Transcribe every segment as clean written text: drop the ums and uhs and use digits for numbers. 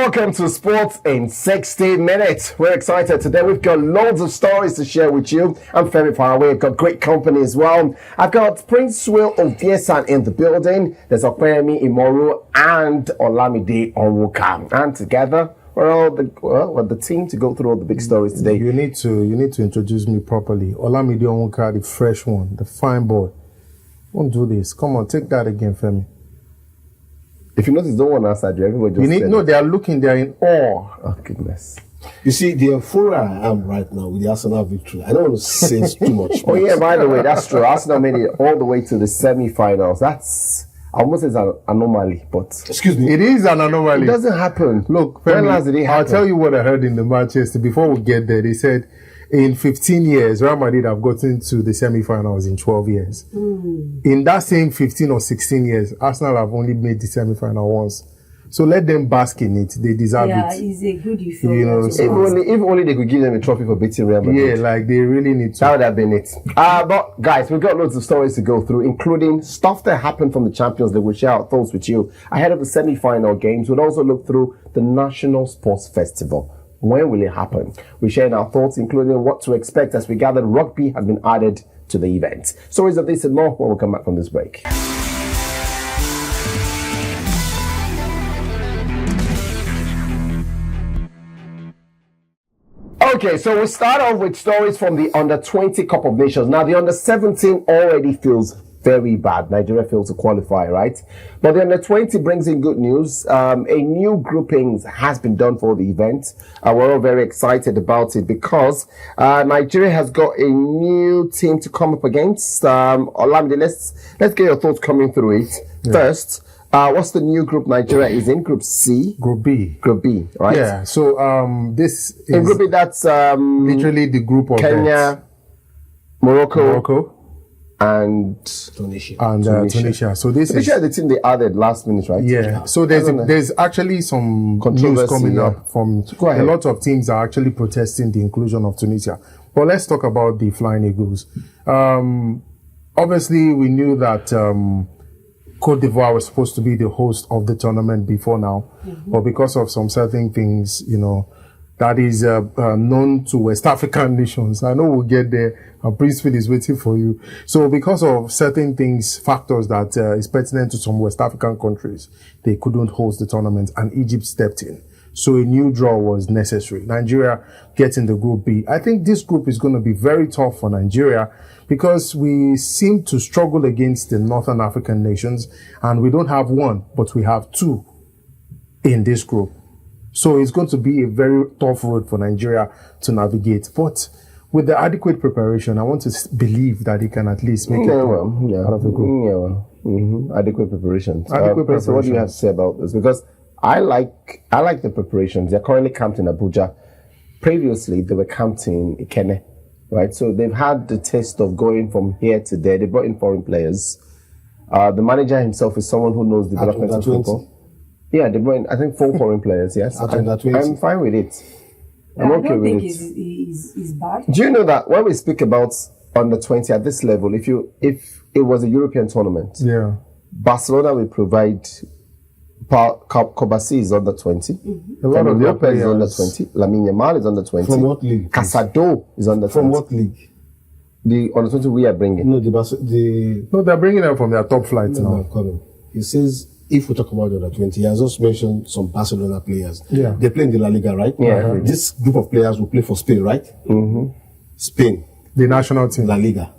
Welcome to Sports in 60 Minutes. We're excited today. We've got loads of stories to share with you. I'm very far away. I've got great company as well. I've got Princewill Oviesan in the building. There's Opeyemi, imoru, and Olamide Onwuka. And together, we're the team to go through all the big stories today. You need to introduce me properly. Olamide Onwuka, the fresh one, the fine boy. Don't do this. Come on, take that again, Femi. If you notice, no one answered you. Everybody just they are looking, they are in awe. Oh, goodness. You see, the euphoria I am right now with the Arsenal victory, I don't want to say too much. Oh, yeah, by the way, that's true. Arsenal made it all the way to the semi-finals. That's, I almost say it's an anomaly, but... Excuse me? It is an anomaly. It doesn't happen. Look, when Femi, last did it happen? I'll tell you what I heard in the Manchester. Before we get there, they said, in 15 years, Real Madrid have gotten to the semi-finals in 12 years. In that same 15 or 16 years, Arsenal have only made the semi-final once. So let them bask in it. They deserve it. Yeah, it's a good euphoria. You know, if only they could give them a trophy for beating Real Madrid. Yeah, like they really need to. That would have been it. But guys, we've got loads of stories to go through, including stuff that happened from the Champions League. We'll share our thoughts with you ahead of the semi-final games. We'll also look through the National Sports Festival. When will it happen? We're sharing our thoughts, including what to expect as we gather rugby has been added to the event. Stories of this and more when we come back from this break. Okay, so we start off with stories from the Under-20 Cup of Nations. Now, the Under-17 already feels very bad. Nigeria failed to qualify, right? But the Under-20 brings in good news. A new grouping has been done for the event. We're all very excited about it because Nigeria has got a new team to come up against. Olamide, let's get your thoughts coming through it. Yeah. First, what's the new group Nigeria is in? Group C? Group B. Group B, right? Yeah, so this is... In Group B, that's... literally the group of... Kenya, Morocco, and Tunisia. Tunisia. So this is the team they added last minute, right? Yeah. So there's actually some news coming up from a lot of teams are actually protesting the inclusion of Tunisia. But let's talk about the Flying Eagles. Obviously, we knew that Cote d'Ivoire was supposed to be the host of the tournament before now, but because of some certain things, that is known to West African nations. I know we'll get there. Princewill is waiting for you. So because of certain things, factors that is pertinent to some West African countries, they couldn't host the tournament and Egypt stepped in. So a new draw was necessary. Nigeria gets in the Group B. I think this group is going to be very tough for Nigeria because we seem to struggle against the Northern African nations and we don't have one, but we have two in this group. So it's going to be a very tough road for Nigeria to navigate. But with the adequate preparation, I want to believe that he can at least make it out of the group. Adequate preparation. So what do you have to say about this? Because I like the preparations. They're currently camped in Abuja. Previously, they were camped in Ikene, right? So they've had the taste of going from here to there. They brought in foreign players. The manager himself is someone who knows development of football. Yeah, they brought in, I think, 4 foreign players, yes. I'm fine with it. I'm okay with it. It's bad. Do you know that when we speak about Under-20 at this level, if it was a European tournament, Barcelona will provide Kobasi is Under-20. A lot of their Lopez players is Under-20. Lamine Yamal is Under-20. From what league? Casado is Under-20. From what league? The Under-20 we are bringing. No, they're bringing them from their top flight now. He says, if we talk about the Under-20, he has just mentioned some Barcelona players. Yeah. They play in the La Liga, right? Yeah. This group of players will play for Spain, right? Spain. The national team. La Liga.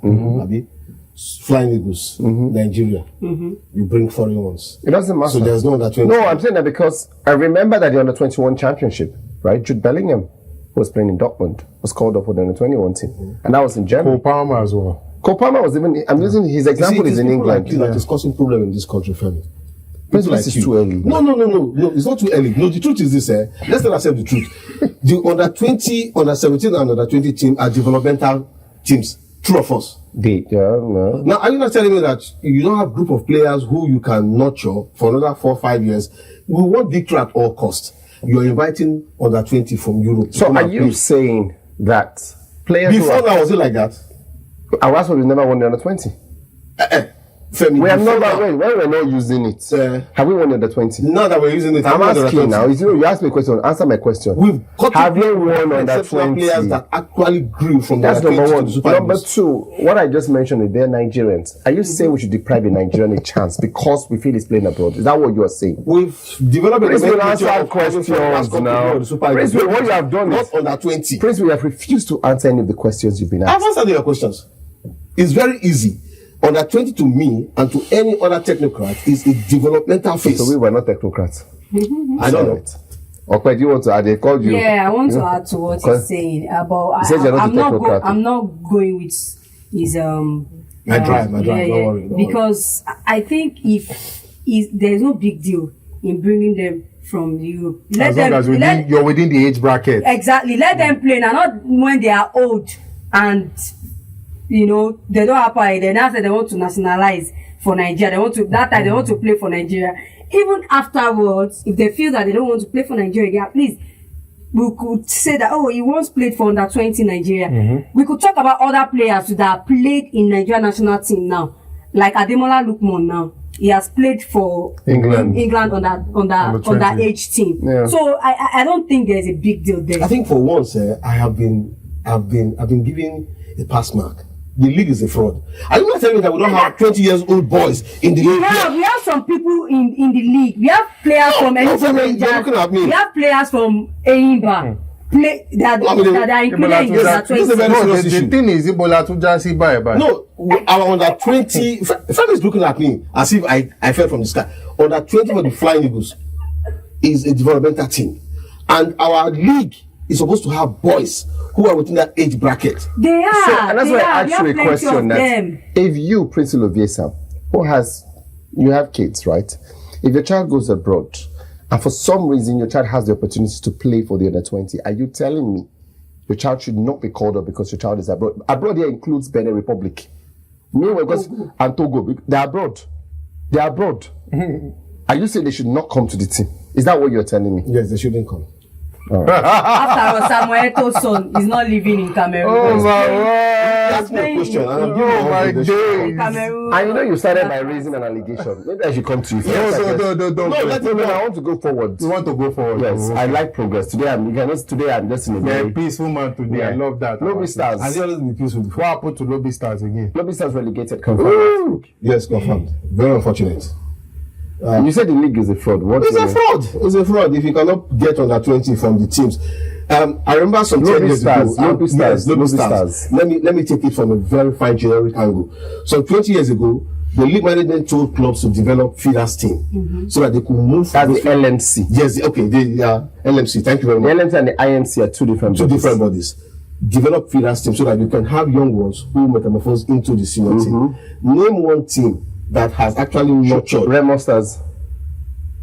Flying Eagles. Nigeria. You bring foreign ones. It doesn't matter. So there's no Under-20. No, I'm saying that because I remember that the Under-21 championship, right? Jude Bellingham, who was playing in Dortmund, was called up for the Under-21 team. And that was in Germany. Cole Palmer as well. Cole Palmer was even, I'm using his example is in England. Like you that is causing problem in this country, family. This is too early. No, it's not too early. No, the truth is this, let's not accept the truth. The Under-20, Under-17 and Under-20 team are developmental teams. True or false? No. Now, are you not telling me that you don't have a group of players who you can nurture for another 4 or 5 years? We want victory at all costs. You're inviting Under-20 from Europe. So are you saying that players before now, was it like that? Our Westwood never won the Under-20. Femi, We have before not, that- when we're not using it. Have we won under 20? Now that we're using it, I'm have we won asking under now. 20? You asked me a question. Answer my question. We've got Have you won under exceptional 20? players that actually grew from That's the number 20 to one. the Super Number Eagles. two, what I just mentioned is they're Nigerians. Are you saying we should deprive a Nigerian a chance because we feel he's playing abroad? Is that what you are saying? We've developed a Prince will culture answer of questions having first class now. competition of the Super Eagles. Prince, what you have done not is- under 20. Prince, we have refused to answer any of the questions you've been I've asked. answered your questions. It's very easy. Under 20 to me and to any other technocrat is a developmental phase. So we were not technocrats. I don't know. Okay, do you want to add? They called you. Yeah, I want You to know? add to what Because- he's saying about. He says you're not I'm a not. technocrat. I'm not going with his My drive, don't worry. Don't worry. because I think if there's no big deal in bringing them from Europe. As long as you're within the age bracket. Exactly. Let them play now, not when they are old and they don't apply. Then after they want to nationalize for Nigeria, they want to play for Nigeria. Even afterwards, if they feel that they don't want to play for Nigeria again, at least we could say that he once played for under 20 Nigeria. We could talk about other players that played in Nigeria national team now, like Ademola Lookman now. He has played for England under age team. Yeah. So I don't think there's a big deal there. I think for once, I have been given a pass mark. The league is a fraud. Are you not telling me that we don't have 20 years old boys in the league? We have some people in the league. We have players from no, Enugu Rangers. you're looking at me. We have players from Eimba. That are included in the This is a very No, serious the issue. thing is, Ebola to just see bye. No, our under 20. Femi is looking at me as if I fell from the sky. Under 20 for the Flying Eagles is a developmental team, and our league is supposed to have boys who are within that age bracket. They are. So, and that's why I asked you a plenty question of that them. if you, Princewill Oviesan, you have kids, right? If your child goes abroad and for some reason your child has the opportunity to play for the under 20, are you telling me your child should not be called up because your child is abroad? Abroad here includes Benin Republic. Meanwhile, because and Togo, they're abroad. They're abroad. Are you saying they should not come to the team? Is that what you're telling me? Yes, they shouldn't come. After all, Samuel Eto's son is not living in Cameroon. Oh my That's my question. And I'm giving Oh you my all the days. Cameroon. And you started by raising an allegation. Maybe I should come to you. No, I want to go forward. You want to go forward? Yes, I like progress. Today I'm just in a You're a very peaceful man today. I love that. Lobby Stars. Has he always been peaceful before? What happened to Lobby Stars again? Lobby Stars relegated. Confirmed. Yes, confirmed. Very unfortunate. You said the league is a fraud. What It's a fraud. It's a fraud if you cannot get under 20 from the teams. I remember some 10 Lobby years Stars, ago. Lobby Stars, Lobby Lobby Stars. Stars. Let me take it from a very fine generic angle. So 20 years ago, the league management told clubs to develop feeders team so that they could move. That's the LMC. Yes, okay, the LMC. Thank you very The much. LMC and the IMC are two different bodies. Develop feeders team so that you can have young ones who metamorphose into the senior team. Name one team that has actually nurtured. Remo Stars.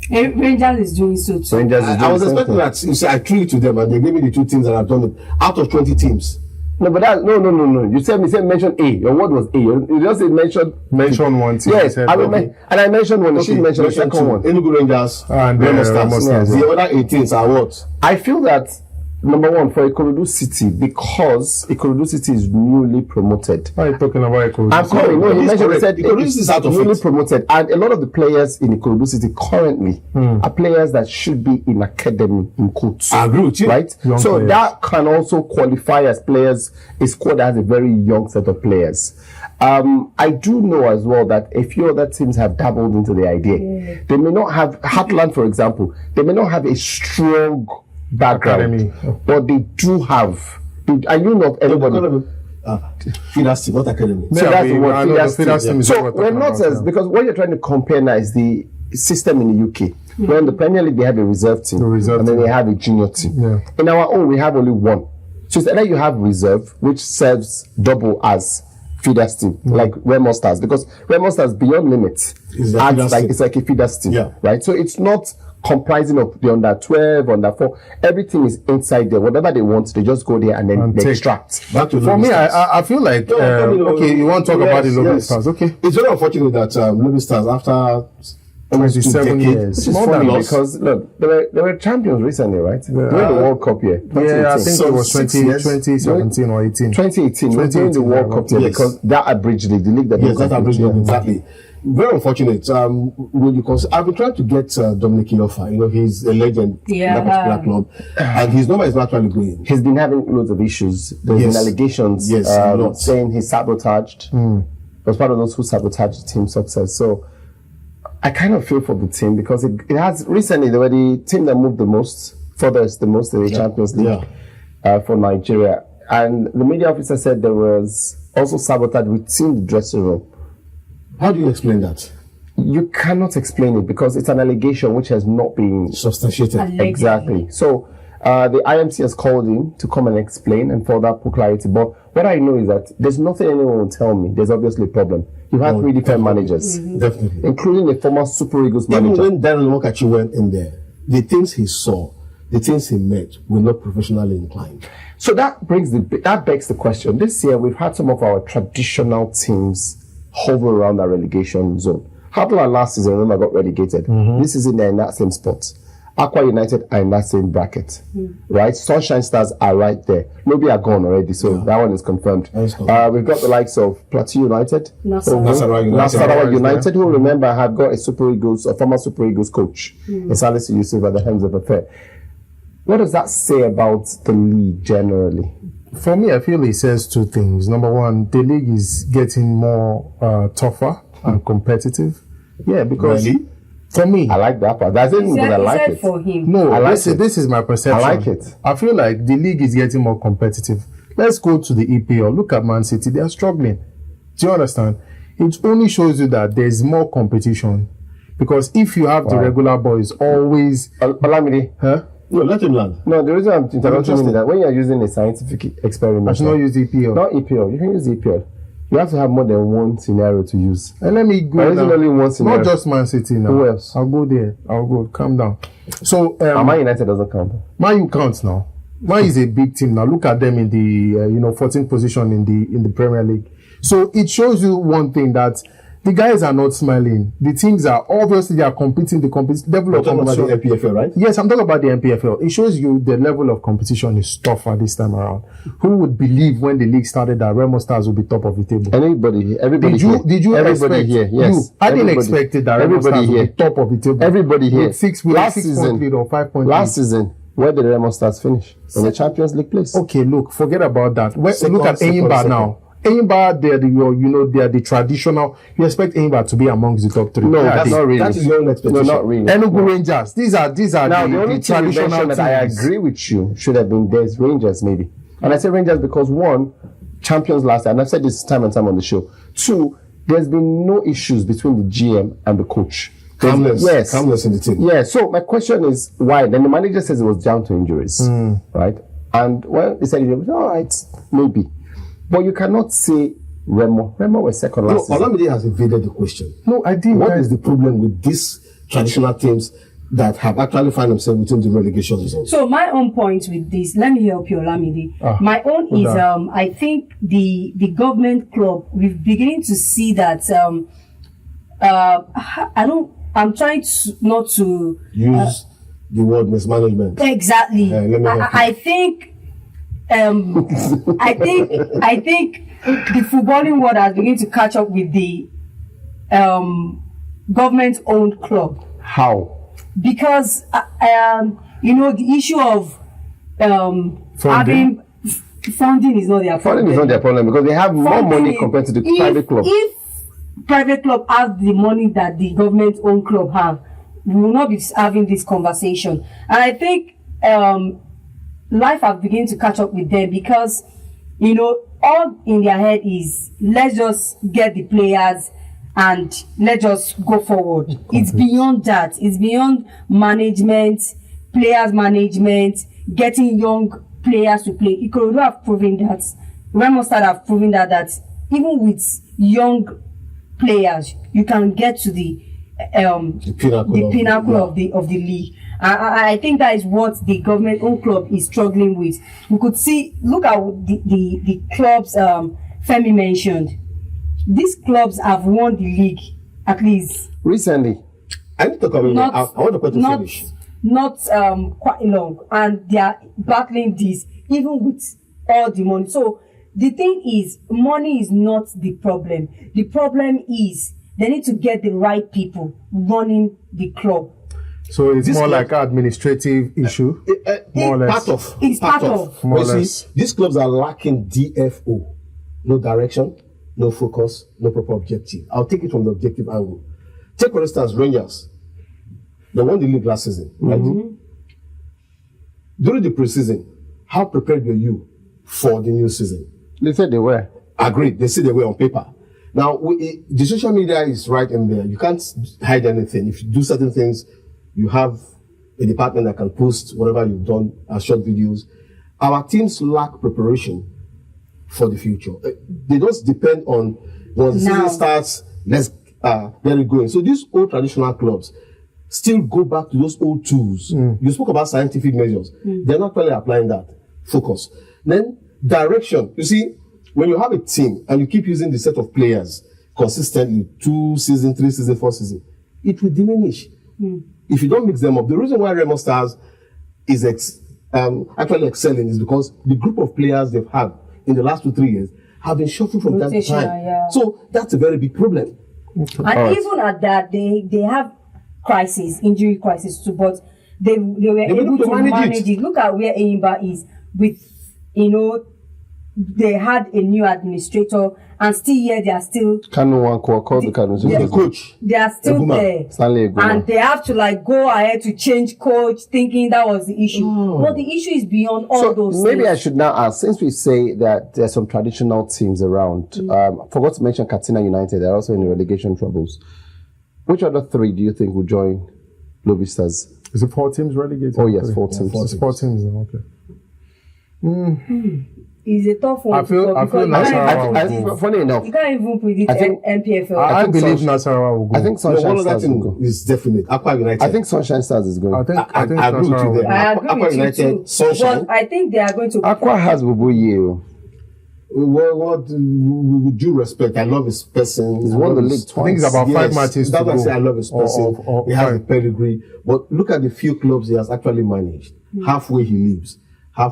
Rangers is doing so too. Rangers is I was doing expecting something. that. You see, I threw it to them and they gave me the two teams that I've done it. Out of 20 teams. No, but no. You said mention A. Your word was A. You just said Mention one team. Yes, Said, I and I mentioned one. She mentioned the second two. one. Enugu Rangers And Remo Remo Stars. Stars, The other 18s are what? I feel that number one for Ikorodu City, because Ikorodu City is newly promoted. Why are you talking about Ikorodu? I'm coming. No, he He's mentioned. He correct. said Ikorodu City is out of newly it. promoted, and a lot of the players in Ikorodu City currently are players that should be in academy in quotes. I agree with you. Right? Young So players. that can also qualify as players, a squad that has a very young set of players. I do know as well that a few other teams have dabbled into the idea. They may not have, Heartland for example, they may not have a strong background, Academy. but they do have. And you know anybody. Feeders team, not academy. So that's the word, I know the feeders feeders team. team is So what we're we're talking not about, as, yeah. because what you're trying to compare now is the system in the UK. Where in the Premier League they have a reserve team, reserve and then team. they have a junior team. Yeah. In our own, we have only one. So it's either you have reserve, which serves double as feeders team, like Remo Stars, because Remo Stars beyond limits. It's a feeders team. It's like a feeders team, Yeah. right? So it's not comprising of the under 12, under 4. Everything is inside there. Whatever they want, they just go there and then And they take. extract. Back to For Lobby me, Stars. I feel like okay, you want to talk about the Lobby Stars? Okay, It's very unfortunate that Lobby Stars, after 27 decades, years. Which is More funny than us. because look, they were champions recently, right? During the World Cup here. Yeah, I think it was 6 years. 2017 or 18. 2018, during the 2018, World Cup here, yes. because that abridged league, the league that Yes, they that compete, bridge yeah. exactly. very unfortunate. When you consider, I've been trying to get Dominic Ilofa. You know, he's a legend in that particular club, and his number is not actually going. He's been having loads of issues. There's been allegations saying he sabotaged. Was part of those who sabotaged the team's success. So I kind of feel for the team because it has recently they were the team that moved the most, furthest the most in the Champions League for Nigeria. And the media officer said there was also sabotage within the dressing room. How do you explain that? You cannot explain it because it's an allegation which has not been substantiated. Exactly. So the IMC has called in to come and explain and further put clarity. But what I know is that there's nothing anyone will tell me. There's obviously a problem. You've had 3 different managers, definitely, including a former Super Eagles manager. Even when Darren Mokachi went in there, the things he saw, the things he met, were not professionally inclined. So that begs the question. This year we've had some of our traditional teams hover around the relegation zone. Hadla last season, remember, got relegated. This season they're in that same spot. Aqua United are in that same bracket, right? Sunshine Stars are right there. Maybe are gone already, so that one is confirmed. We've got the likes of Plateau United, Nasarawa United, who remember have got a former Super Eagles coach, Salisu Yusuf at the helm of the affair. What does that say about the league generally? For me, I feel it says 2 things. Number one, the league is getting more tougher and competitive. Yeah, because for me, I like that part. That's it because I like it. For him. No, this is my perception. I like it. I feel like the league is getting more competitive. Let's go to the EPL. Look at Man City. They are struggling. Do you understand? It only shows you that there's more competition. Because if you have the regular boys always... Olamide, No, let him land. No, the reason I'm interrupting you is that when you're using a scientific experiment... I should not use EPL. Not EPL. You can use EPL. You have to have more than one scenario to use. And let me go now. Only one scenario. Not just Man City now. Who else? I'll go there. I'll go. Calm down. So Man United doesn't count. Man U counts now. Man is a big team now. Look at them in the 14th position in the Premier League. So it shows you one thing, that the guys are not smiling. The teams are obviously they are competing. The level of competition. You're talking about the NPFL, right? Yes, I'm talking about the NPFL. It shows you the level of competition is tougher this time around. Who would believe when the league started that Remo Stars would be top of the table? Everybody Did you everybody expect? here? Yes. I didn't expect it that Remo Stars would be top of the table. Everybody here. With 6 point lead or 5 point last season, where did Remo Stars finish? In the Champions League place. Okay, look, forget about that. Look at Enyimba now. Enyimba, they are the traditional. You expect Enyimba to be amongst the top 3. No, that's not really. That is your expectation. No, not really. Enugu Rangers. These are now the only traditional team that I agree with you should have been there's Rangers maybe. And I say Rangers because 1, champions last year, and I've said this time and time on the show. 2, there's been no issues between the GM and the coach. Calmness in the team. Yeah. So my question is why? Then the manager says it was down to injuries, right? And well, he said, all right, maybe. But you cannot say Remo. Remo was second last season. Olamide has evaded the question. No, I didn't. What is the problem with these traditional teams that have actually found themselves within the relegation zone? So my own point with this, let me help you, Olamide. My own is, I think the government club, we're beginning to see that, I'm trying to not to use the word mismanagement. Exactly. I think I think the footballing world has begun to catch up with the government-owned club. How? Because the issue of having funding is not their problem. Funding is not their problem because they have more money compared to the private club. If private club has the money that the government-owned club have, we will not be having this conversation. And I think life have begun to catch up with them because, all in their head is, let's just get the players and let's just go forward. Okay. It's beyond that. It's beyond management, players management, getting young players to play. Ikorodu have proven that. Remo Stars have proven that even with young players, you can get to the pinnacle of the league. I think that is what the government-owned club is struggling with. We could see, look at the clubs Femi mentioned. These clubs have won the league at least recently. I need to come in. I want the question to finish. Not quite long, and they are battling this even with all the money. So the thing is, money is not the problem. The problem is they need to get the right people running the club. So it's This more club- like an administrative issue, more or less. It's part of. More or You see, less. these clubs are lacking DFO. No direction, no focus, no proper objective. I'll take it from the objective angle. Take, for instance, Rangers. They won the league last season, right? During the preseason, how prepared were you for the new season? They said they were. Agreed. They say they were on paper. Now, the social media is right in there. You can't hide anything. If you do certain things, you have a department that can post whatever you've done as short videos. Our teams lack preparation for the future. They just depend on when the Now. season starts, let's get it going. So these old traditional clubs still go back to those old tools. You spoke about scientific measures. They're not really applying that. Focus. Then direction. You see, when you have a team and you keep using the set of players consistently, 2 seasons, 3 seasons, 4 seasons, it will diminish. If you don't mix them up, the reason why Remo Stars is actually excelling is because the group of players they've had in the last 2-3 years have been shuffled from time to Rotational, time. yeah. So that's a very big problem. And even at that, they have injury crisis too, but they were able to manage it. Look at where Eyimba is with, they had a new administrator and still here they are still Kanu Nwankwo called the Kanu. The coach. they are still Eguma. there. Stanley Eguma. And they have to go ahead to change coach, thinking that was the issue. But the issue is beyond all So those maybe things. I should now ask, since we say that there's some traditional teams around, I forgot to mention Katsina United, they're also in relegation troubles. Which other 3 do you think will join Lobby Stars? Is it 4 teams relegated? Oh yes, 4 teams. It's 4 teams, okay. It's a tough one. I feel because Nasarawa Funny enough, you can't even predict I think- NPFL. I think believe Sunshine- Nasarawa will go. I think No, Sunshine one of that Stars will thing go. is definite. Aqua United. I think Sunshine Stars is going. I think I agree with you Nasarawa will there. go. I agree Aqua with you United, too. Sunshine. But I think they are going to. Aqua has Bubuye. With due respect, I love his person. He's I won love the his- league twice. I think it's about 5 Yes, matches that's to why I go. say I love his person. Or He has a 5. pedigree. But look at the few clubs he has actually managed. Halfway he leaves. You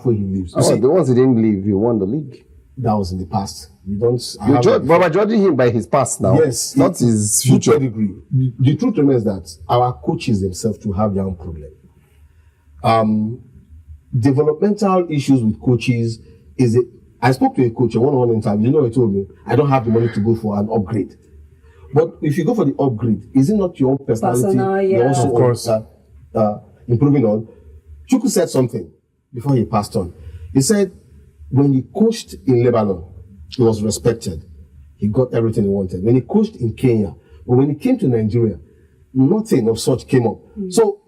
Oh, see, the ones he didn't leave, he won the league. that was in the past. You don't. I You have judge, a- but we're judging him by his past now. Yes, not his good future. pedigree. The truth remains that our coaches themselves to have their own problem. Developmental issues with coaches is it. I spoke to a coach in one-on-one interview. You know, he told me, I don't have the money to go for an upgrade. But if you go for the upgrade, is it not your own personality? Personal, You're yeah. also Of course. improving on. Chuku said something before he passed on. He said, when he coached in Lebanon, he was respected. He got everything he wanted. When he coached in Kenya, but when he came to Nigeria, nothing of such came up. So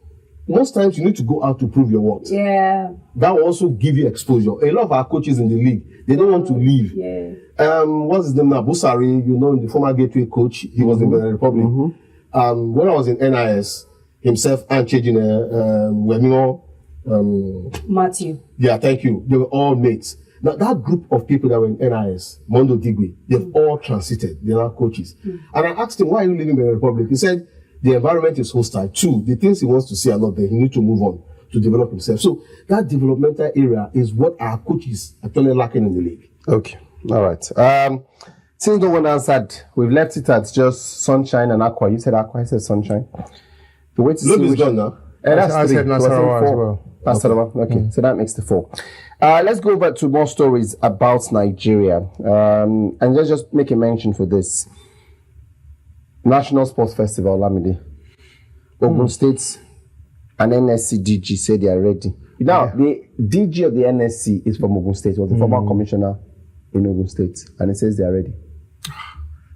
most times you need to go out to prove your worth. Yeah. That will also give you exposure. A lot of our coaches in the league, they don't want to leave. Yeah. What's his name now? Busari, the former Gateway coach, he was in the Republic. When I was in NIS, himself and Chejin, Matthew. yeah, thank you. They were all mates. Now, that group of people that were in NIS, Mondo Digwe, they've all transited. They're now coaches. And I asked him, why are you leaving the Republic? He said, the environment is hostile. 2, the things he wants to see are not there. He needs to move on to develop himself. So that developmental area is what our coaches are actually lacking in the league. Okay, all right. Since no one answered, we've left it at just Sunshine and Aqua. You said Aqua, I said Sunshine. The way to see Lobby's which... gone now. That's I 3. said So I said Nasarawa as 4. well. Nasarawa. Okay, so that makes the 4. Let's go back to more stories about Nigeria. And let's just make a mention for this. National Sports Festival, Olamide. Ogun State and NSC DG said they are ready. Now, the DG of the NSC is from Ogun State, was the former commissioner in Ogun State, and it says they are ready.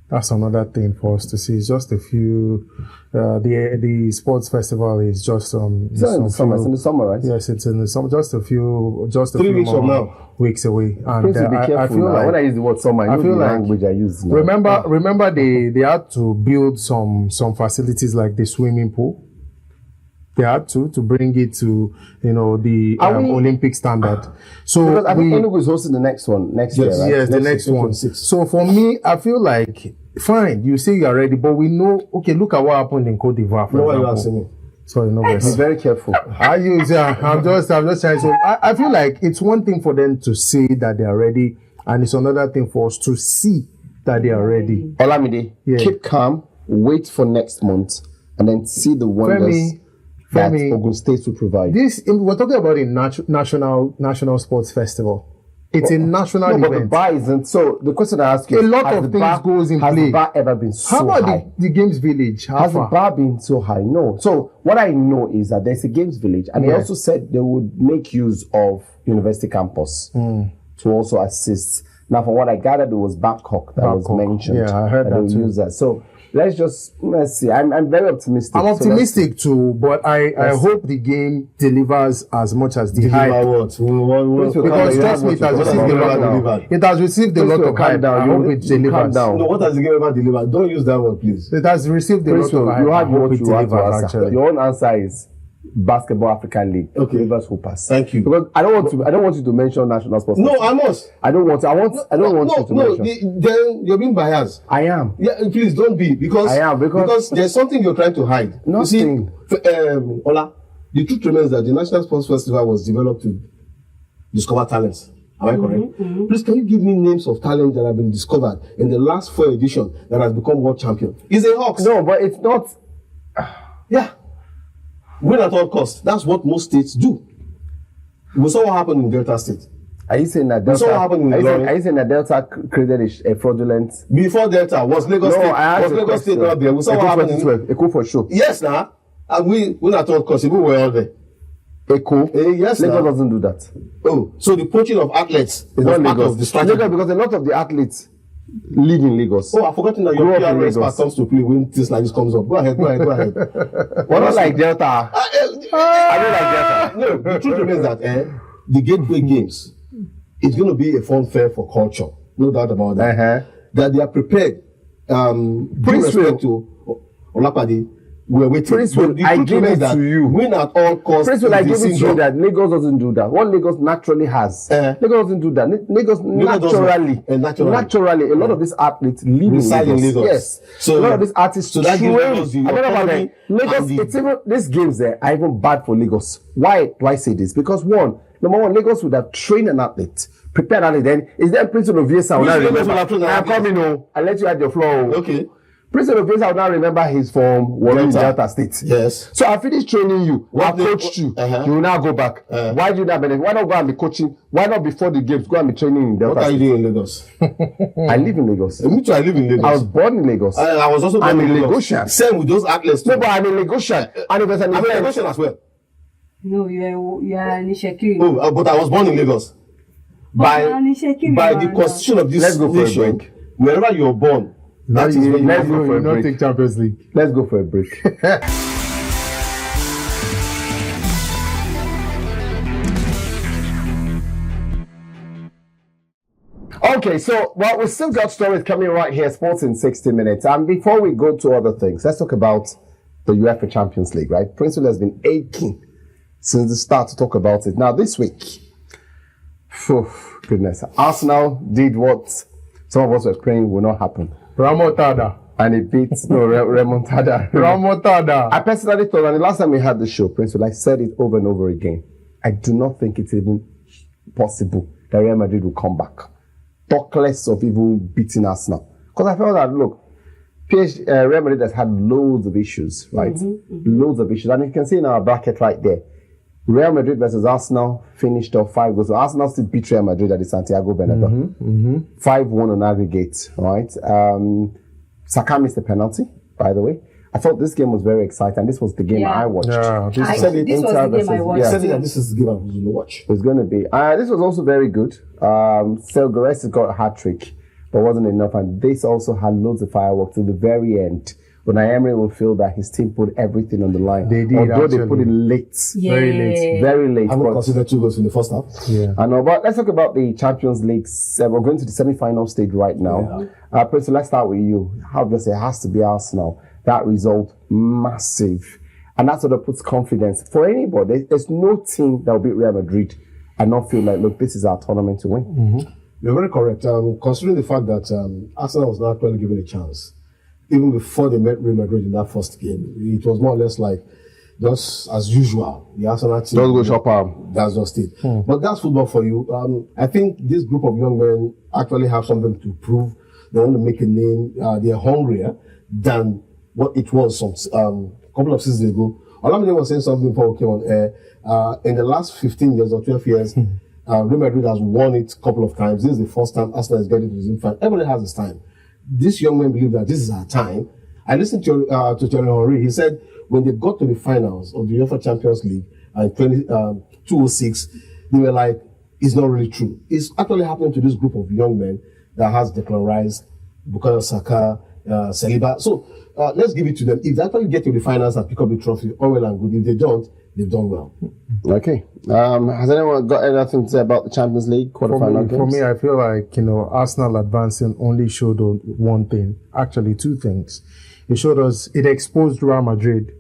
That's another thing for us to see. It's just a few. The sports festival is just It's in the summer, it's in the summer, right? Yes, it's in the summer. Just a 3 few weeks from more now. weeks away. And Prince, be careful I feel now. like When I use the word summer, I feel the like- language I use now. remember they had to build some facilities like the swimming pool. They had to bring it to the Are we- Olympic standard. So Because I think we- Enugu is hosting the next one next year, right? Yes, the Next next one. 26. So for me, I feel like fine. You say you are ready, but we know. Okay, look at what happened in Cote d'Ivoire. For No, why you example. asking me? Sorry, no Be worries. very careful. I'm just trying. So I feel like it's one thing for them to say that they are ready, and it's another thing for us to see that they are ready. Olamide, Yeah. keep calm. wait for next month, and then see the wonders that Ogun State will provide. We're talking about a national sports festival. It's a national event. But the bar isn't. So the question I ask you: a lot of things goes in play. Has the bar ever been so high? How about the Games Village? Has the bar been so high? No. So what I know is that there's a Games Village, and they also said they would make use of University Campus to also assist. Now, from what I gathered, it was Babcock that was mentioned. Yeah, I heard that too. Use that. So let's see. I'm very optimistic. I'm optimistic too, but I hope the game delivers as much as the hype. Because trust me, it has received a lot of hype. I hope it delivers. No, what has the game ever delivered? Don't use that word, please. It has received a lot of hype. You have what you want to answer. Your own answer is Basketball African League. Okay. Rivers Hoopers. Thank you. Because I don't want you to mention national sports. No, I must. I don't want you to mention. Then you're being biased. I am. Yeah, please don't be, because I am, because there's something you're trying to hide. Nothing. You see, Ola, the truth remains that the National Sports Festival was developed to discover talents. Am I correct? Please, can you give me names of talent that have been discovered in the last 4 editions that has become world champion? It's a Hawks. No, but it's not. Yeah. Win at all costs. That's what most states do. We saw what happened in Delta State. Are you saying that Delta? We saw what happened in are you saying that Delta created a fraudulent? Before Delta, was Lagos State? Was Lagos State not there? We saw what happened in Eko for sure. Yes, now. And we win at all costs. We were all there. Eko? Yes, Lagos doesn't do that. Oh, so the poaching of athletes is not Lagos. Of the strategy. Lagos, because a lot of the athletes live in Lagos. Oh, I've forgotten that your PR expert comes to play when things like this comes up. Go ahead. Well, not like Delta. I don't like Delta. No, the truth remains that the Gateway Games is going to be a fun fair for culture. No doubt about that. That they are prepared. Princewill to Olapade. We're waiting. Princewill, I give it to you. Win at all costs. Princewill, I give it to you that Lagos doesn't do that. What Lagos naturally has. Lagos doesn't do that. Lagos naturally, a lot of these athletes live in Lagos. Yes. So a lot of these artists train. Lagos, it's even, these games there are even bad for Lagos. Why do I say this? Because number one, Lagos would have trained an athlete, prepared an athlete. Then is there Princewill Oviesan? I'm coming. I'll let you add your floor. Okay. Princewill Oviesan, I will now remember he's from Delta State. Yes. So I finished training you. I coached you. You will now go back. Why do you not benefit? Why not go and be coaching? Why not before the games go and be training in Delta State? What are you doing in Lagos? I live in Lagos. Me too, I live in Lagos. I was born in Lagos. I was also born in Lagos. Lagosian. Same with those athletes too. No, but I'm a Lagosian. I'm a Lagosian as well. No, you are Nishekiri. Oh, but I was born in Lagos. By the constitution of this nation, wherever you're born, let's go for a break. Take Champions League. Let's go for a break. Okay, so we still got stories coming right here, Sports in 60 Minutes. And before we go to other things, let's talk about the UEFA Champions League, right? Princewill has been aching since the start to talk about it. Now, this week, goodness, Arsenal did what some of us were praying will not happen. Remontada. And it beats, remontada. Remontada. I personally thought, and the last time we had the show, Princewill, I said it over and over again, I do not think it's even possible that Real Madrid will come back. Talk less of even beating Arsenal. Because I felt that, look, Real Madrid has had loads of issues, right? Loads of issues. And you can see in our bracket right there, Real Madrid versus Arsenal finished off 5 goals. So Arsenal still beat Real Madrid at the Santiago Bernabeu. 5-1 on aggregate, right? Saka missed the penalty, by the way. I thought this game was very exciting. This was the game I watched. Yeah, this was the game I watched. This is the game I was going to watch. It's going to be. This was also very good. Selgores got a hat-trick, but wasn't enough. And this also had loads of fireworks to the very end. But Emery will feel that his team put everything on the line. They did, although they put it late. Yeah. Very late. Very late. I haven't considered 2 goals in the first half. Yeah. I know, but let's talk about the Champions League. We're going to the semi-final stage right now. Prince, let's start with you. How do I say? It has to be Arsenal. That result, massive. And that sort of puts confidence. For anybody, there's no team that will beat Real Madrid and not feel like, look, this is our tournament to win. You're very correct. Considering the fact that Arsenal was not actually given a chance, even before they met Real Madrid in that first game, it was more or less like just as usual. The Arsenal team. Don't go shop arm. That's just it. But that's football for you. I think this group of young men actually have something to prove. They want to make a name. They're hungrier than what it was some couple of seasons ago. Olamide was saying something before we came on air. In the last 15 years or 12 years, Real Madrid has won it a couple of times. This is the first time Arsenal is getting to the final. Everybody has his time. This young man believe that this is our time. I listened to Thierry Henry. He said when they got to the finals of the UEFA Champions League in 2006, they were like, it's not really true. It's actually happening to this group of young men that has Declan Rice, Bukayo Saka, Saliba. So let's give it to them. If they actually get to the finals and pick up the trophy, all well and good. If they don't, they've done well. Okay. Has anyone got anything to say about the Champions League quarterfinal games? For me, I feel like, Arsenal advancing only showed one thing. Actually, two things. It showed us, it exposed Real Madrid,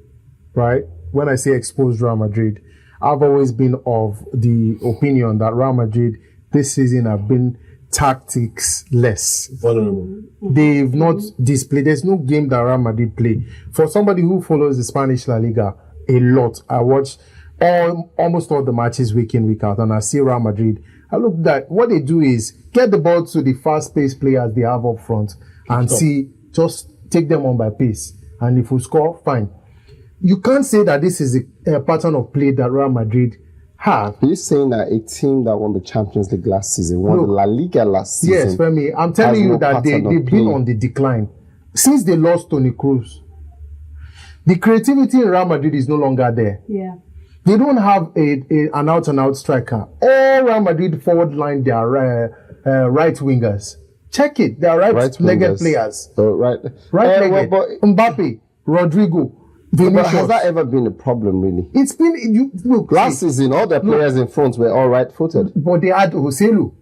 right? When I say exposed Real Madrid, I've always been of the opinion that Real Madrid this season have been tactics less. Vulnerable. They've not displayed. There's no game that Real Madrid play. For somebody who follows the Spanish La Liga a lot, I watch almost all the matches week in, week out, and I see Real Madrid. I look at what they do is get the ball to the fast-paced players they have up front and just take them on by pace. And if we score, fine. You can't say that this is a pattern of play that Real Madrid have. Are you saying that a team that won the Champions League last season, won the La Liga last season? Yes, Femi. I'm telling you that they've been on the decline. Since they lost Toni Kroos, the creativity in Real Madrid is no longer there. Yeah. They don't have an out-and-out striker. All Real Madrid forward line, they are right wingers. Check it. They are right-legged players. Right-legged. Mbappe, Rodrigo, Vinicius. But has that ever been a problem, really? It's been... Look, last season, all the players in front were all right-footed. But they had Joselu.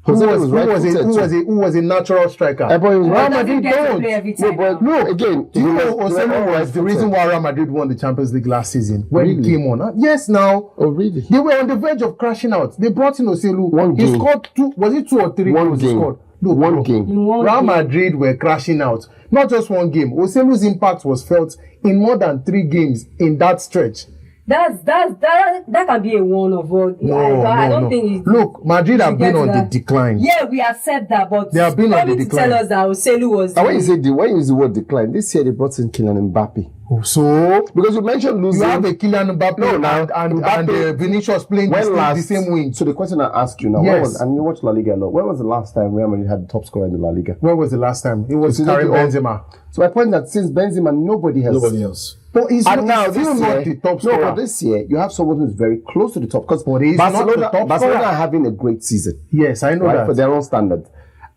Who was a natural striker. Real Madrid don't. No, again, do you know Joselu was the reason why Real Madrid won the Champions League last season when he came on? Yes, now. Oh, really? They were on the verge of crashing out. They brought in Joselu. One game. He scored two. Was it 2 or 3? One game. No, one game. Real Madrid were crashing out. Not just one game. Joselu's impact was felt in more than 3 games in that stretch. That can be a one of all. I don't think. Look, Madrid have been on the decline. Yeah, we accept that, but they have been on the decline. Tell us that Joselu was. And when you use the word decline, this year they brought in Kylian Mbappe. So because you mentioned losing, you have a Kylian Mbappe and Vinicius playing the same wing. So the question I ask you now, and you watch La Liga a lot. When was the last time Real Madrid had the top scorer in the La Liga? When was the last time? It was Karim Benzema. So my point is that since Benzema, nobody else. But he's not the top scorer. No, but this year you have someone who's very close to the top because Barcelona are having a great season. Yes, I know that for their own standard.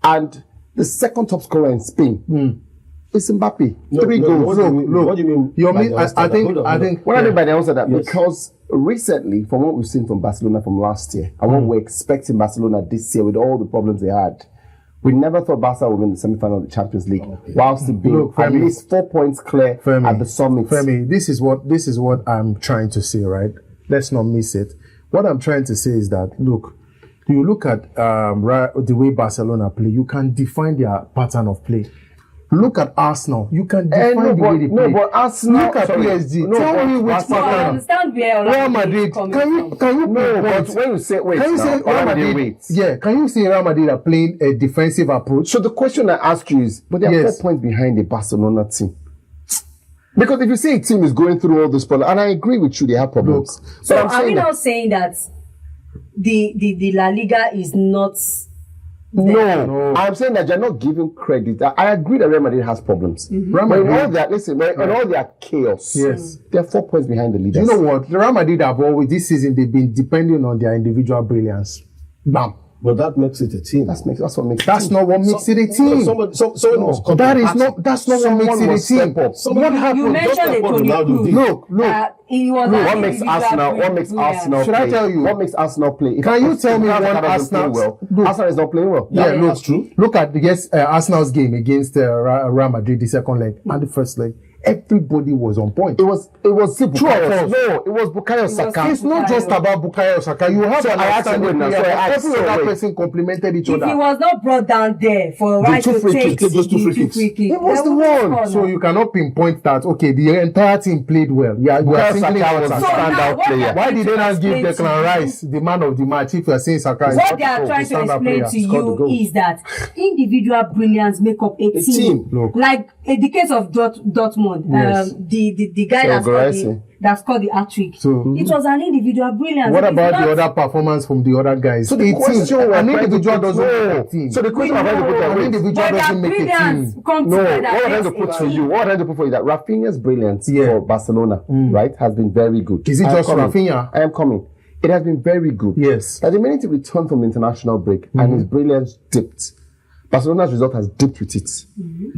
And the second top scorer in Spain is Mbappe. 3 goals. What do you mean? I think. What I mean by the answer that because recently, from what we've seen from Barcelona from last year, and what we're expecting Barcelona this year with all the problems they had. We never thought Barca would win the semi-final of the Champions League, whilst being at least 4 points clear at the summit. Femi, this is what I'm trying to say, right? Let's not miss it. What I'm trying to say is that, look, you look at the way Barcelona play, you can define their pattern of play. Look at Arsenal. You can define the way they play. No, but Arsenal. Look at PSG. Tell me which pattern. I understand where Real Madrid. Can you? No, but when you say wait, can you say Real Madrid? Yeah. Can you say Real Madrid are playing a defensive approach? So the question I ask you is, but they are 4 points behind the Barcelona team. Because if you say a team is going through all this problem, and I agree with you, they have problems. So are we now saying that the La Liga is not? No, I'm saying that you're not giving credit. I agree that Real Madrid has problems. But in all that, in all their chaos, they're 4 points behind the leaders. You know what? Real Madrid have always, this season, they've been depending on their individual brilliance. Bam. But that makes it a team. That's what makes it. That's not what makes it a team. That's not what makes it a team. What happened? You mentioned it, Toni Kroos. Look. What makes Arsenal? Should I tell you what makes Arsenal play? Can you tell me one Arsenal? Arsenal is not playing well. Yeah, that's true. Look at Arsenal's game against Real Madrid, the second leg and the first leg. Everybody was on point. It was Bukayo. No, it was Bukayo Saka. It's not just about Bukayo Saka. You have every other person complemented each other. If he was not brought down there for right to take those 2 free kicks, he was the one. So you cannot pinpoint that. Okay, the entire team played well. Yeah, you are singling out a standout player. Why did they not give Declan Rice the man of the match if you are saying Saka is what they are trying to explain to you is that individual brilliance make up a team. Look. Like in the case of Dortmund. Dortmund, Yes. the guy that scored the hat-trick. So- it was an individual brilliance. What It's about not- the other performance from the other guys? So the question an individual doesn't make a team. So the question I'm trying to put an there, individual But doesn't their make a brilliance team. come no, together. what I'm trying to makes put a to you, team. what I'm trying to put for you, that Rafinha's brilliance Yeah. for Barcelona, right, has been very good. Is it I am just coming. Rafinha? I am coming. It has been very good. Yes. That the minute he returned from the international break and his brilliance dipped, Barcelona's result has dipped with it.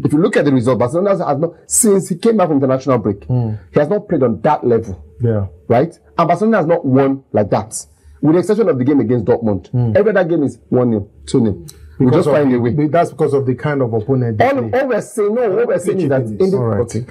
If you look at the result, Barcelona has not, since he came back from international break, he has not played on that level. Yeah. Right? And Barcelona has not won like that. With the exception of the game against Dortmund. Every other game is 1-0, 2-0. We just find a way. That's because of the kind of opponent they play. All we're saying is that in the All right. okay.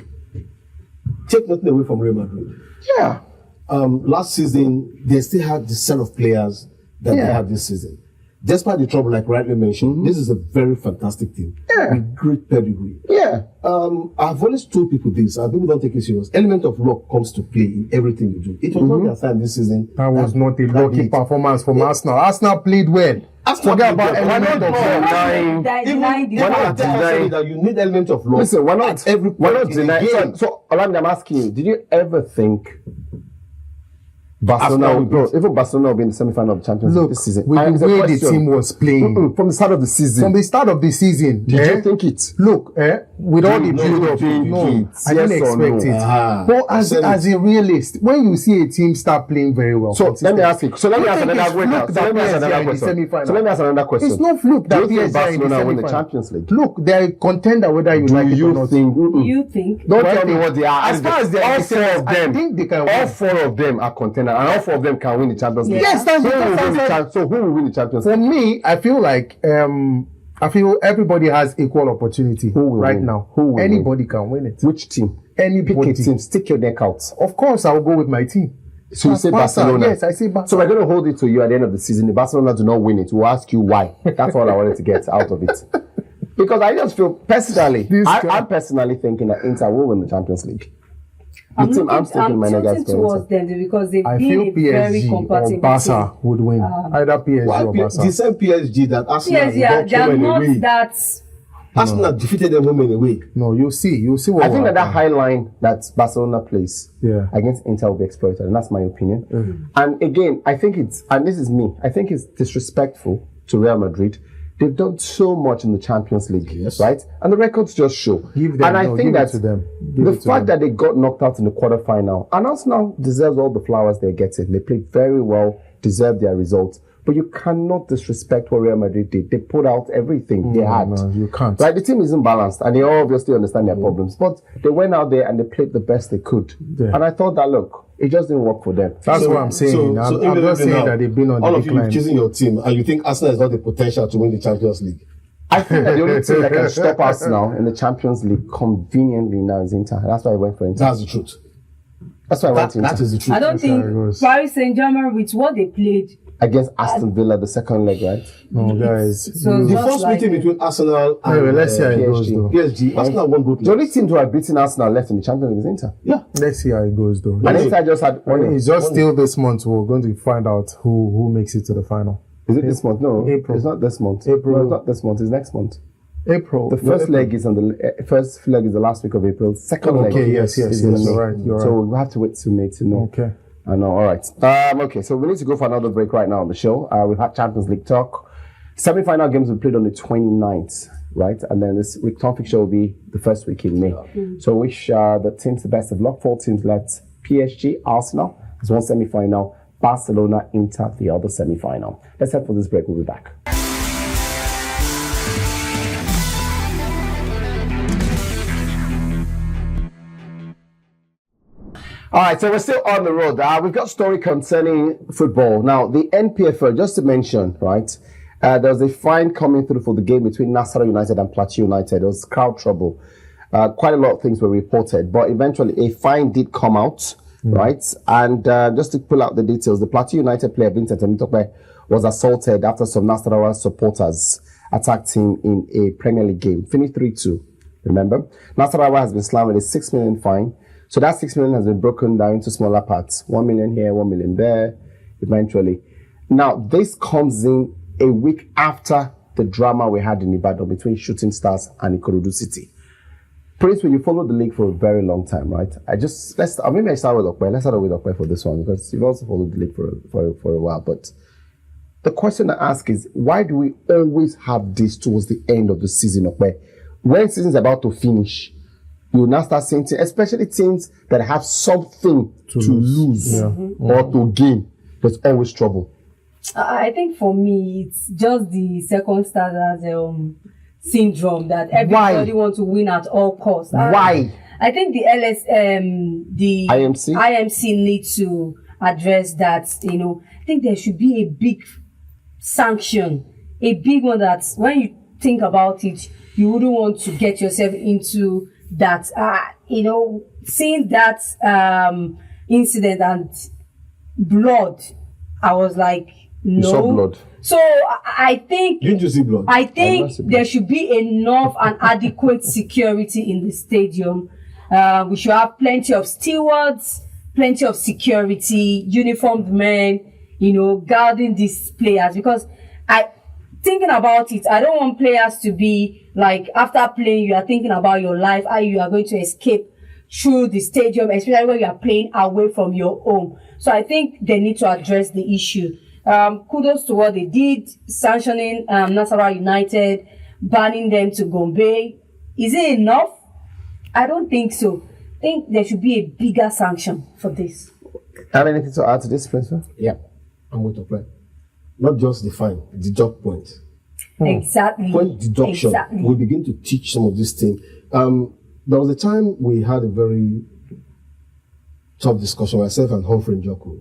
Take nothing away from Real Madrid. Yeah. Last season, they still had the set of players that they had this season. Despite the trouble, like rightly mentioned, this is a very fantastic team with great pedigree. Yeah. I've always told people this, and people don't take it serious. Element of luck comes to play in everything you do. It was not their time this season. That was not a that lucky hit. performance from Arsenal. Arsenal played well. Forget about element of luck. Denying the Why not not deny- tell that you need element of luck? Listen, why not? at every Why not point in the deny? game? So Olamide, I'm asking you, did you ever think Barcelona even Barcelona will be in the semi-final of the Champions League Look, this season? with And the it's a way the question. team was playing, From the start of the season. from the start of the season, Did you think it? Look, with all the No, build-up, think no, it. I didn't Yes or expect no? it. Ah. But as a realist, when you see a team start playing very well, So let me ask you. So let me You ask think another it's question. fluke So let me that ask PSG another are in the question. semi-final? So let me ask another question. It's not fluke that Do you think PSG are in the Barcelona win the semi-final. Champions League? Look, they're a contender whether you like it or not. You think? Don't Well, tell me what they are. as far as they are all concerned, four of them, I think they can all win. four of them are contenders, and all four of them can win the Champions League. Yes, that's who what will I'm win the saying. So who will win the Champions For League? me, I feel everybody has equal opportunity Who will right win? now. Who will Anybody can win it. Which team? Anybody. Pick a team. Stick your neck out. Of course, I will go with my team. So you say Barca. Barcelona? Yes, I say Barca. So we're going to hold it to you at the end of the season. If Barcelona do not win it, we'll ask you why. That's all I wanted to get out of it. Because I just feel personally, I'm personally thinking that Inter will win the Champions League. I'm sticking my neck out tilting for towards Inter. them because they've I been feel a very PSG or compatible Barca team. would win. Either PSG Why or Barca. the same PSG that Arsenal Yes, yeah, knocked they are home not and away. that. Arsenal defeated them home and away. No, you'll see what I think will that happen. high line that Barcelona plays Yeah. against Inter will be exploited, and that's my opinion. And again, I think and this is me, I think it's disrespectful to Real Madrid. They've done so much in the Champions League, Yes. right? And the records just show. Give them, and I no, think give it that to them. Give the it to fact them. that they got knocked out in the quarterfinal, and Arsenal deserves all the flowers they're getting. They played very well, deserve their results. But you cannot disrespect what Real Madrid did. They put out everything they had. No, you can't. Right, the team isn't balanced, and they obviously understand their problems. But they went out there and they played the best they could. Yeah. And I thought that, look, it just didn't work for them. That's what I'm saying. I'm not saying that they've been on all the of you decline. choosing your team, and you think Arsenal has got the potential to win the Champions League. I think that the only team that can stop us now in the Champions League conveniently now is Inter. That's why I went for Inter. That's the truth. That's why I went to Inter. That is the truth. I don't think how it goes. Paris Saint-Germain with what they played. Against Aston Villa, the second leg, right? No, guys. So The just first like meeting between Arsenal and Anyway, let's see how it goes, PSG. though. PSG, Arsenal won both The only legs. team to have beaten Arsenal left in the Champions League is Inter. Yeah. Let's see how it goes, though. And Inter just had It's just still this month. We're going to find out who makes it to the final. Is it this month? No, April. It's not this month. April. No, it's not this month. It's next month. April. The first leg is on the first leg is the last week of April. Second leg. Okay, yes, is in you're May. right. You're So right. we have to wait till May to know. Okay. I know. All right. Okay. So we need to go for another break right now on the show. We've had Champions League talk. Semi-final games will be played on the 29th, right? And then this return fixture will be the first week in May. So wish the teams the best of luck. 4 teams left. PSG, Arsenal. There's one semi-final. Barcelona, Inter, the other semi-final. Let's head for this break. We'll be back. All right, so we're still on the road. We've got a story concerning football. Now, the NPFL, just to mention, right, there was a fine coming through for the game between Nasarawa United and Plateau United. There was crowd trouble. Quite a lot of things were reported, but eventually a fine did come out, right? And just to pull out the details, the Plateau United player, Vincent Emitope, was assaulted after some Nasarawa supporters attacked him in a Premier League game. Finished 3-2, remember? Nasarawa has been slammed with a 6 million fine. So that 6 million has been broken down into smaller parts. 1 million here, 1 million there, eventually. Now, this comes in a week after the drama we had in Ibadan between Shooting Stars and Ikorodu City. Prince, when you followed the league for a very long time, right? Maybe I start with Opeyemi. Let's start with Opeyemi for this one because you've also followed the league for a while. But the question I ask is, why do we always have this towards the end of the season, Opeyemi? When season's about to finish, you will now start seeing teams, especially teams that have something to lose or to gain. There's always trouble. I think for me, it's just the second starters syndrome that everybody wants to win at all costs. Why? I think the IMC need to address that. I think there should be a big sanction, a big one that when you think about it, you wouldn't want to get yourself into that. Seeing that incident and blood, I was like, no. You saw blood. So I think. Didn't you see blood? I think there should be enough and adequate security in the stadium. We should have plenty of stewards, plenty of security, uniformed men, guarding these players. Because thinking about it, I don't want players to be like, after playing, you are thinking about your life, how you are going to escape through the stadium, especially when you are playing away from your home. So I think they need to address the issue. Kudos to what they did, sanctioning Nasarawa United, banning them to Gombe. Is it enough? I don't think so. I think there should be a bigger sanction for this. Have anything to add to this, Princewill? Yeah, I'm going to play. Not just the fine, deduct points. Exactly. Point deduction. Exactly. We begin to teach some of these things. There was a time we had a very tough discussion, myself and Humphrey Njoku,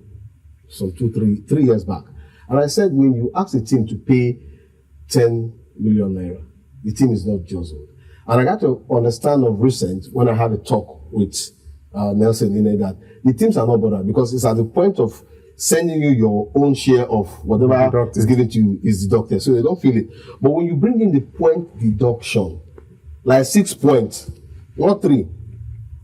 some 3 years back. And I said, when you ask a team to pay 10 million naira, the team is not jostled. And I got to understand of recent, when I had a talk with Nelson in that the teams are not bothered because it's at the point of sending you your own share of whatever is given to you is deducted. So they don't feel it. But when you bring in the point deduction, like 6 points, not 3,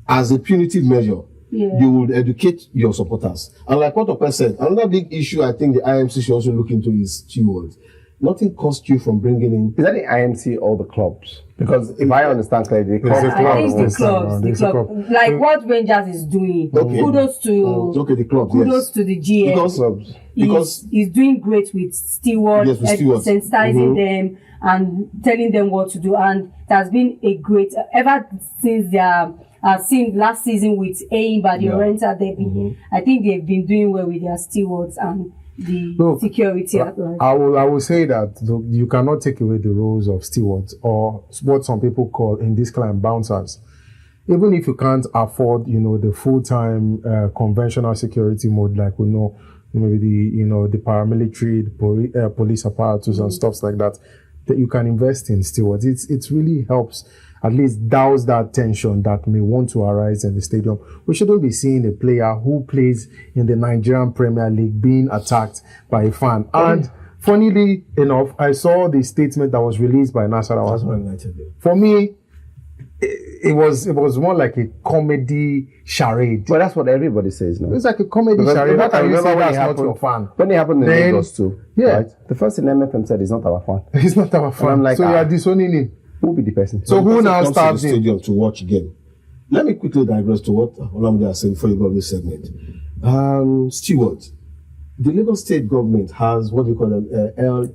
as a punitive measure, you would educate your supporters. And like what Opeyemi said, another big issue I think the IMC should also look into is stewards. Nothing costs you from bringing in. Is that the IMC or the clubs? Because if I understand clearly, the clubs. I think the clubs. The club. Like what Rangers is doing. Okay. Kudos to the clubs. Kudos to the GM. Because he's doing great with stewards, sensitizing them and telling them what to do. And it has been a great ever since their seen last season with Aimba, the Oriental Derby. I think they've been doing well with their stewards and the security at large. I will say that you cannot take away the roles of stewards or what some people call in this climb bouncers. Even if you can't afford, the full-time conventional security mode, like we know, maybe the paramilitary, the police apparatus and stuff like that you can invest in stewards. It really helps at least douse that tension that may want to arise in the stadium. We shouldn't be seeing a player who plays in the Nigerian Premier League being attacked by a fan. And funnily enough, I saw the statement that was released by Nasarawa. For me, it was more like a comedy charade. But that's what everybody says now. It's like a comedy charade. What are you saying that's not your fan? When it happened in Lagos too, right? The first thing MFM said is not our fan. He's not our fan. I'm like, so you are disowning him. Who will be the person? So who now starts the stadium to watch game? Let me quickly digress to what Olamide said before you go to this segment. Stewards. The Lagos State government has what they call them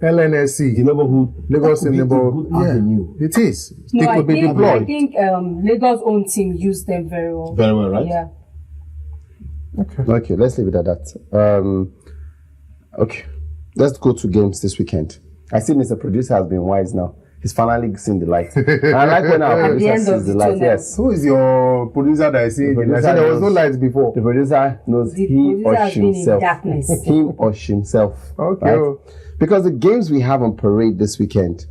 LNSC, the neighborhood. Lagos neighborhood avenue. It is. No, it could be deployed. I think Lagos' own team used them very well. Very well, right? Yeah. Okay, let's leave it at that. Okay, let's go to games this weekend. I see Mr. Producer has been wise now. He's finally seen the light. I like when our producer sees the light. Yes. Who is your producer that is seeing the light? There was no light before. The producer knows he or himself. Him or himself. Okay. Right? Because the games we have on parade this weekend,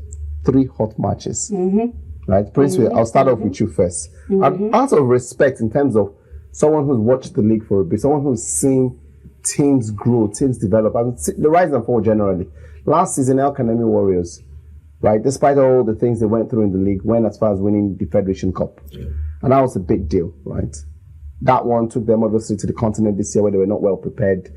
3 hot matches. Right? Princewill, I'll start off with you first. And out of respect in terms of someone who's watched the league for a bit, someone who's seen teams grow, teams develop, and the rise and fall generally. Last season, El Kanemi Warriors, right, despite all the things they went through in the league, went as far as winning the Federation Cup. And that was a big deal, right? That one took them obviously to the continent this year where they were not well prepared.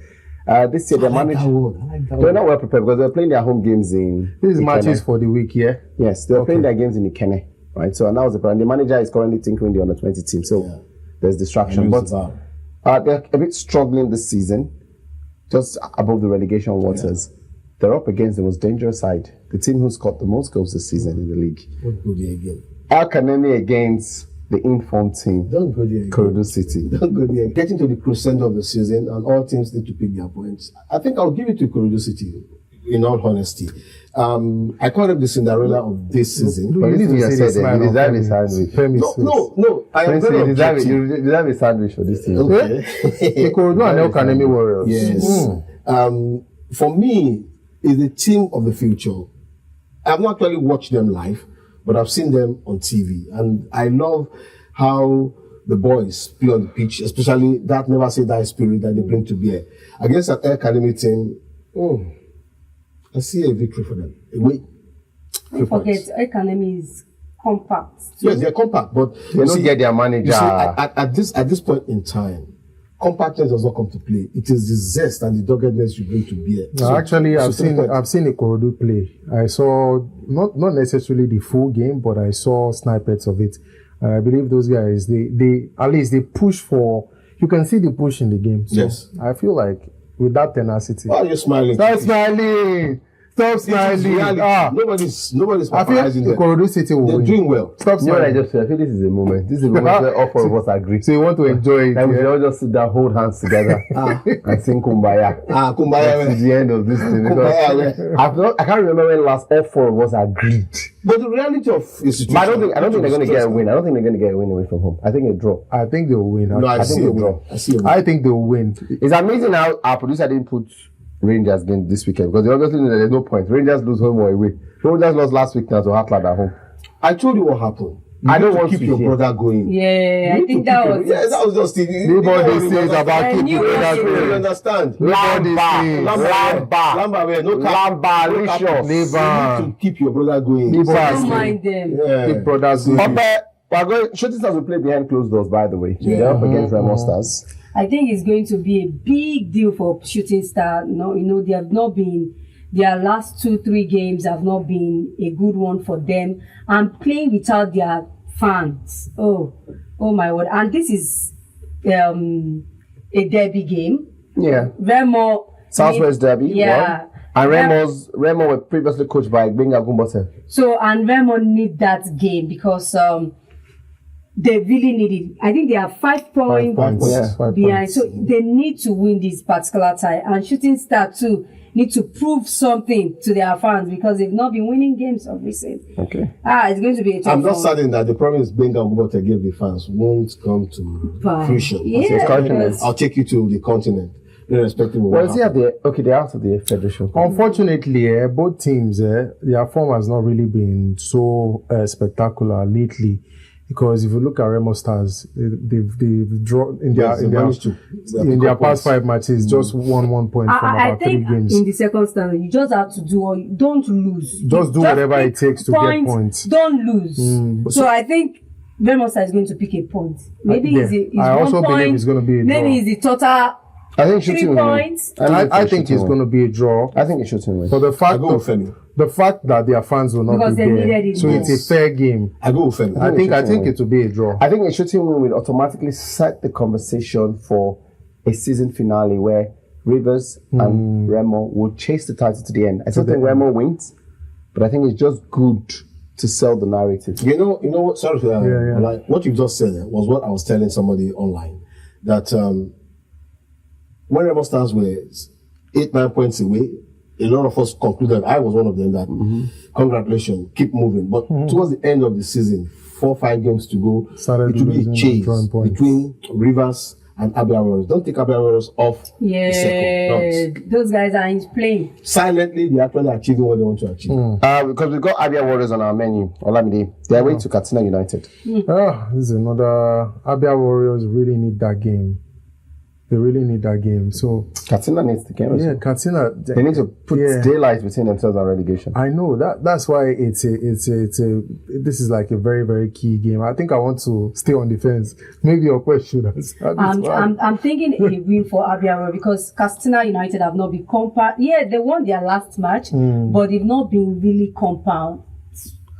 This year they managed. They were not well prepared because they were playing their home games in. These matches for the week, yeah? Yes, they were playing their games in Ikene. right? So and that was the plan. The manager is currently tinkering the under-20 team, so there's distraction. But they're a bit struggling this season, just above the relegation waters. They're up against the most dangerous side, the team who scored the most goals this season in the league. Don't go there again. Academy against the informed team. Don't go there again. Ikorodu City. Don't go there. Getting to the crescendo of the season, and all teams need to pick their points. I think I'll give it to Ikorodu City, in all honesty. I call them the Cinderella of this season. But you deserve a sandwich. No. I am very objective. You deserve a sandwich for this team. Okay. Ikorodu and Academy Warriors. Yes. For me, is the team of the future. I've not actually watched them live, but I've seen them on TV, and I love how the boys play on the pitch, especially that never say die spirit that they bring to bear against an academy team. I see a victory for them. Don't forget, academy is compact. Yes, they're compact, but they don't get their manager. You see, at this point in time, compactness does not come to play. It is the zest and the doggedness you bring to bear. No, actually, I've seen Ikorodu play. I saw not necessarily the full game, but I saw snippets of it. I believe those guys, they at least they push for. You can see the push in the game. So yes, I feel like with that tenacity. Why are you smiling? Stop smiling. Stop smiling. Nobody's I feel Ikorodu City will win. They're doing well. Stop smiling. I feel this is a moment. This is a moment where all four of us agree. So you want to enjoy it. And we should all just sit down, hold hands together, and sing Kumbaya. Kumbaya. That's the end of this thing. I can't remember when last all four of us agreed. But the reality of the situation, I don't think they're going to get a win. I don't think they're going to get a win away from home. I think a draw. I think they'll win. No, I think they'll draw. I think they'll win. It's amazing how our producer didn't put Rangers game this weekend, because they obviously know that there's no point. Rangers lose home or away. Rangers lost last week now to Heartland at home. I told you what happened. I don't want to keep your brother going. Yeah, I think that was. Yes, that was just it. Nobody says about keeping your brother going. You understand? Lamba, Licious. You need to keep your brother going. Don't mind them. Keep brothers going. Shooting Stars will play behind closed doors, by the way. They're up against Remo Stars. I think it's going to be a big deal for Shooting Star. They have not been, their last 2-3 games have not been a good one for them, and playing without their fans. Oh my word! And this is a derby game. Yeah. Remo. Southwest derby. Yeah. And Remo were previously coached by Benga Gumbote. So, and Remo need that game because they really need it. I think they are 5 points behind. So they need to win this particular tie. And Shooting Star too need to prove something to their fans, because they've not been winning games of recent. Okay. It's going to be a tough I'm not one. certain that the promise Benga Gumbote gave the fans won't come to fruition. Yeah, I'll take you to the continent. Irrespective of they're out of the Federation. Unfortunately, both teams, their form has not really been so spectacular lately. Because if you look at Remo Stars, they've drawn in their past 5 matches, just won 1 point from about 3 games. In the second standard, you just have to don't lose. Just do whatever it takes to get points. Don't lose. So I think Remo Stars is going to pick a point. Maybe I also believe it's going to be a draw. Maybe it's the total. I think 3 points. I think it's going to be a draw. I think it should win. So the fact that their fans will not be there, so it's a fair game. I go with Femi. I think it will be a draw. I think a shooting win will automatically set the conversation for a season finale where Rivers and Remo will chase the title to the end. I still think Remo wins, but I think it's just good to sell the narrative. You know what? Sorry for that. Like, what you just said was what I was telling somebody online, that when Remo Stars were 8-9 points away, a lot of us concluded, I was one of them, that congratulations, keep moving. But towards the end of the season, 4-5 games to go, it will be a chase between Rivers and Abia Warriors. Don't take Abia Warriors off the second. Those guys are in playing. Silently, they're actually achieving what they want to achieve. Because we've got Abia Warriors on our menu, Olamide. They're away to Katsina United. This is another. Abia Warriors really need that game. They really need that game. So Katsina needs the game. Yeah, Katsina. They need to put daylight between themselves and relegation. I know that's why this is like a very, very key game. I think I want to stay on the fence. Maybe your question. I'm thinking a win for Abia because Katsina United have not been compact. Yeah, they won their last match, but they've not been really compact.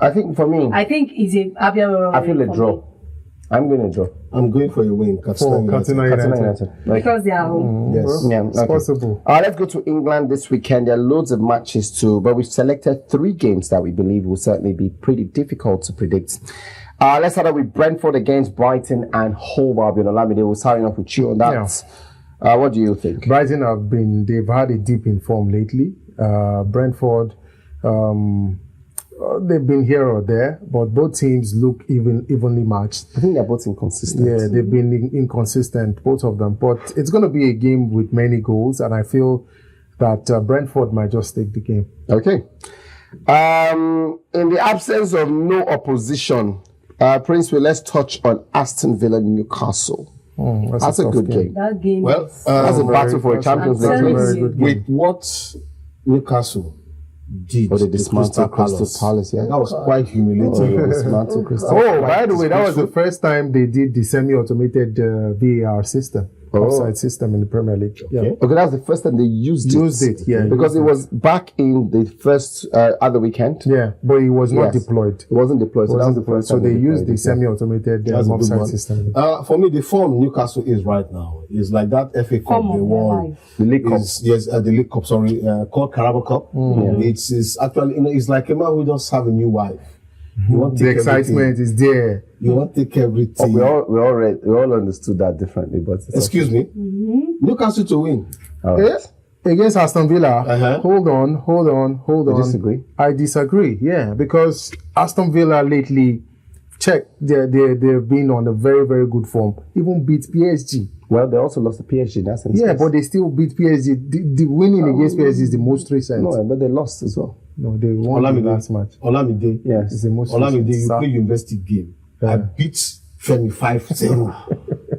I think for me, I think it's a Abia. I feel a draw. I'm going to draw. I'm going for a win. Katsina United. Because they are home. Yes. Yeah, It's okay. possible. Let's go to England this weekend. There are loads of matches too, but we've selected 3 games that we believe will certainly be pretty difficult to predict. Let's start with Brentford against Brighton and Hove Albion. Olamide, we'll start off with you on that. What do you think? Brighton they've had a dip in form lately. Brentford, they've been here or there, but both teams look evenly matched. I think they're both inconsistent. Yeah, they've been inconsistent, both of them. But it's going to be a game with many goals, and I feel that Brentford might just take the game. Okay. In the absence of no opposition, Princewill, let's touch on Aston Villa Newcastle. That's a good game. That game. Well, That's a battle for a Champions League I'm telling place. you. with what Newcastle did Or the to dismantle Crystal Palace, yeah. that was quite humiliating. Dismantle Crystal Oh, by the way, that was the first time they did the semi-automated VAR system, offside system in the Premier League. Yeah. Okay, that's the first time they used it. Yeah. Because it was back in the first other weekend. Yeah, but it was not Yes. deployed. It wasn't deployed. So that was the first So time they used deployed the it, yeah. semi-automated That's a good offside one. system. For me, the form Newcastle is right now is like that FA Cup Form they of their won. life. The League Cup. The League Cup, called Carabao Cup. It's actually, it's like a man who just have a new wife. You want to The take everything. excitement is there. You want to take everything. We all understood that differently, but it's Excuse me. Newcastle to win. Yes. Against Aston Villa. Uh-huh. Hold on. You disagree? I disagree. Yeah, because Aston Villa lately, they've been on a very, very good form. Even beat PSG. Well, they also lost to PSG. That's in Yeah, space. but they still beat PSG. The winning against PSG is the most recent. No, but they lost as well. No, they won the last match. Olamide. Yes. It's the most Olamide, recent. you play university game. I beat Femi 5-0.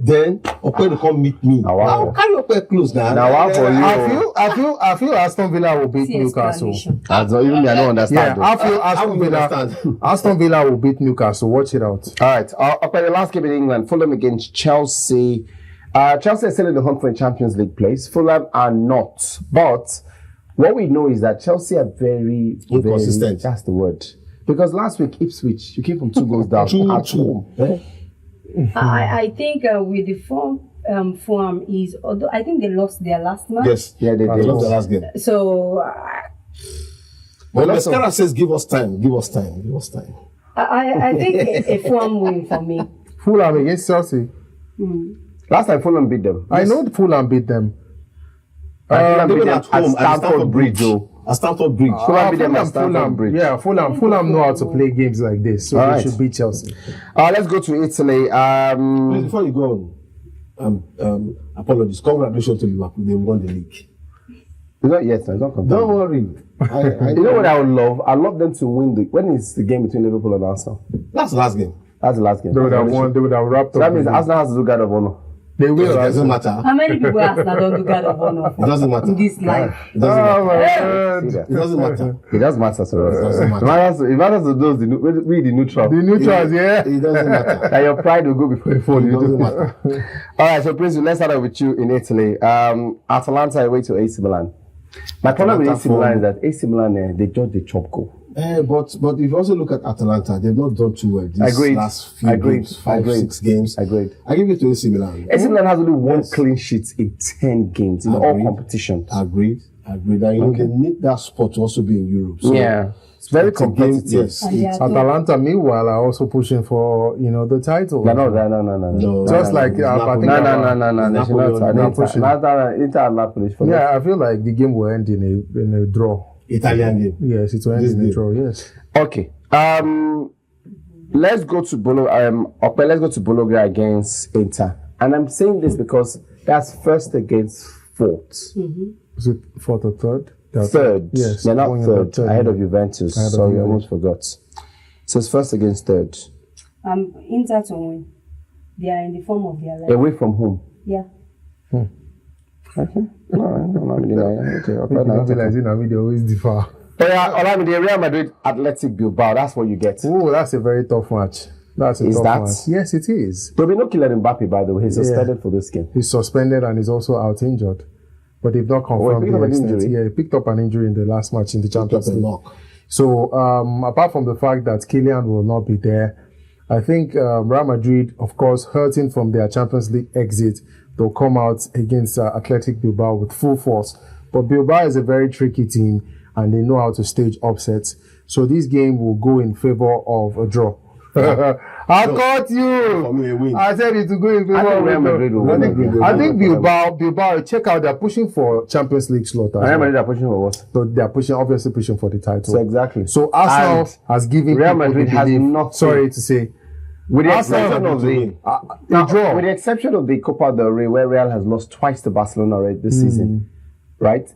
Then Opeyemi come meet me. Now, wow. Now carry Opeyemi close now. Now, wow for you. I feel Aston Villa will beat See Newcastle. explanation. That's not even me. I don't understand. Yeah, I feel How Aston will you Villa. understand? Aston Villa will beat Newcastle. Watch it out. All right. Up at the last game in England, Fulham against Chelsea. Chelsea is still in the hunt for a Champions League place. Fulham are not. But what we know is that Chelsea are very Inconsistent. That's the word. Because last week, Ipswich, you came from 2 goals down at home. I think with the form is, although I think they lost their last match. Yes. Yeah, they They lost the last game. So But Mascara says, give us time. Give us time. Give us time. I think a form win for me. Fulham against Chelsea. Last time Fulham beat them. I know Fulham beat them. Fulham They beat were them at home at Stamford Bridge. At Stamford Bridge. Fulham beat them at Stamford Bridge. Yeah, Fulham know how to play games like this, so All they right. should beat Chelsea. Let's go to Italy. Please, before you go on, apologies. Congratulations to Liverpool. They won the league. It's not yet. It's not confirmed. Don't worry. I You know what I would love? I'd love them to win when is the game between Liverpool and Arsenal? That's the last game. That's the last game. They would have won. They would have wrapped So up. that means the- Arsenal has to do guard of honor. they will. It doesn't matter. How many people ask that don't do God of honor It doesn't matter. in this life? It doesn't Oh matter. my See God. that? It doesn't matter. It does matter, sir. doesn't matter. It matters to those, we the neutral. The neutrals, yeah. It doesn't matter. That your pride will go before you fall. It doesn't matter. All right, so Prince, let's start off with you in Italy. Atalanta away to AC Milan. My problem with Atalanta AC Milan is that AC Milan, they judge the chop goal. But if you also look at Atalanta, they've not done too well these Agreed. last few Agreed. games, 5, Agreed. 6 games. Agreed. I give it to AC Milan. AC Milan has only one Yes. clean sheet in 10 games in all Agreed. competitions. Agreed. And they need that spot to also be in Europe. So Yeah, it's very it's a game, competitive. yes. And they are Atalanta, meanwhile, are also pushing for the title. No, Just like it's I Napoli. think. No. They should not. Not pushing. Inter and Napoli. Yeah, I feel like the game will end in a draw. Italian game. Yes, it will end This in a game. draw. Yes. Okay. Let's go to let's go to Bologna against Inter. And I'm saying this because that's first against fourth. Is it fourth or third? Third. Yes. They're not going third. in the Ahead of Juventus. Ahead of Sorry, I Juve. almost forgot. So it's first against third. Inter to win. They are in the form of their life. Away from home. Yeah. Okay. All right. Okay. People don't realize they always differ. Olamide, Real Madrid, Athletic Bilbao. That's what you get. Oh, that's a very tough match. That's a Is tough that? match. Yes, it is. There'll be no Kylian Mbappe, by the way. He's suspended for this game. He's suspended and he's also out injured. But they've not confirmed picked up the an extent. injury? Yeah, he picked up an injury in the last match in the Champions Picked up a League. knock. So apart from the fact that Kylian will not be there, I think Real Madrid, of course, hurting from their Champions League exit, they'll come out against Athletic Bilbao with full force. But Bilbao is a very tricky team, and they know how to stage upsets. So this game will go in favor of a draw. I caught you. I said it to go in favor of Real Madrid. I think Bilbao, check out, they're pushing for Champions League slot. Real Madrid are pushing for what? So they're obviously pushing for the title. So exactly. So Arsenal has given Real Madrid has not. Sorry to say. With the exception of with the exception of the Copa del Rey, where Real has lost twice to Barcelona already this season, right?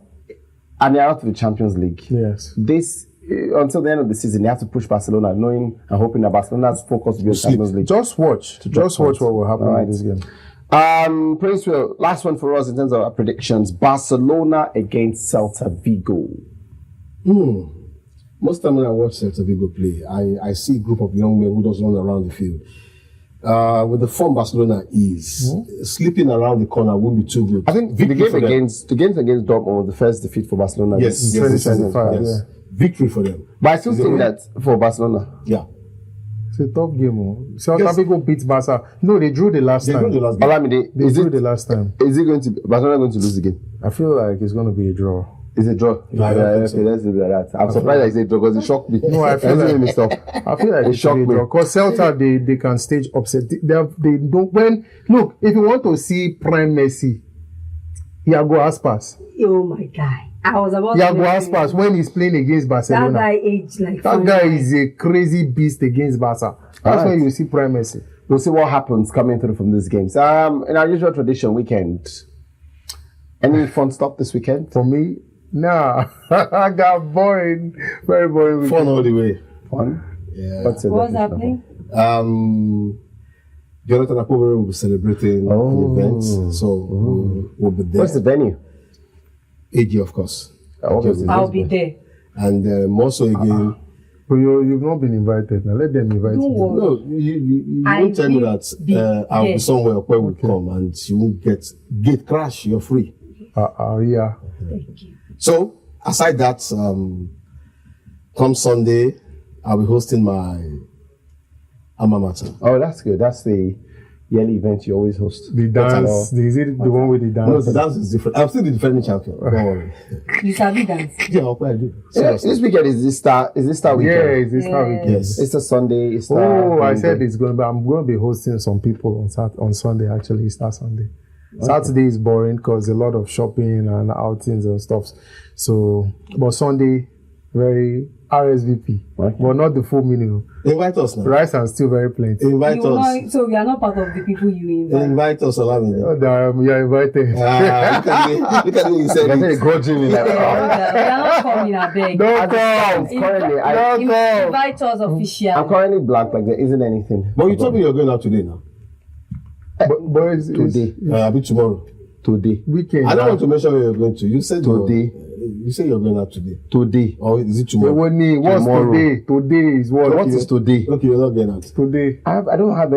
And they're out of the Champions League. Yes. This until the end of the season, they have to push Barcelona, knowing and hoping that Barcelona's focus will be on Champions League. Just watch what will happen in this game. Princewill, last one for us in terms of our predictions: Barcelona against Celta Vigo. Most time when I watch Celta Vigo play, I see a group of young men who just run around the field. With the form Barcelona is, sleeping around the corner won't be too good. I think the games against Dortmund was the first defeat for Barcelona. Yes, 2025. yes. Victory for them. But I still think that for Barcelona. Yeah. It's a tough game. Celta Vigo beat Barca. No, they drew the last time. They drew the last time. Is it going to Barcelona going to lose the game? I feel like it's going to be a draw. It's a draw. Okay, let's leave it at that. I'm surprised I said draw because it shocked me. No, I feel like it shocked me. Because Celta, they can stage upset. They don't. Look, if you want to see prime Messi, Iago Aspas. Oh my God. I was about Iago Aspas, when he's playing against Barcelona. That guy aged like that guy is a crazy beast against Barca. That's when you see prime Messi. We'll see what happens coming through from these games. In our usual tradition, weekend. Any fun stuff this weekend? For me, nah. I got boring. Very boring weekend. Fun all the way. Fun? Yeah. What's happening? Jonathan Akpobere will be celebrating an event. So we'll be there. What's the venue? AG, of course. I'll be there. And more so again. But you've not been invited. Now let them invite you. No, you won't tell me that I'll be somewhere where we come and you won't get gate crash. You're free. Yeah. Thank you. So aside that, come Sunday, I'll be hosting my alma mater. Oh, that's good. That's the yearly event you always host. The dance. Is it the one with the dance? No, the dance is different. I'm still the defending champion. Don't worry. You sabi dance? Yeah, I do. This weekend is this star weekend? Yeah, it's this star weekend. Yes. It's a Sunday. I said it's going to be. I'm going to be hosting some people on Sunday. Actually, Star Sunday. Okay. Saturday is boring because a lot of shopping and outings and stuff. So, but Sunday, very RSVP, but not the full meaning. Invite us now. Rice and still very plenty. Invite us. So we are not part of the people you invite. Invite us, Olamide. You are invited. Look at me. You said it grudgingly. We are not coming, I beg. Don't come. Invite us officially. I'm currently blank, like there isn't anything. But you told me you're going out today now. But it's today. I'll be tomorrow. Today. Weekend. I don't want to mention where you're going to. You said today. You say you're going out today. Today. Or is it tomorrow? What's today? Today is what? So what is today? Okay, you're not going out. Today. I don't have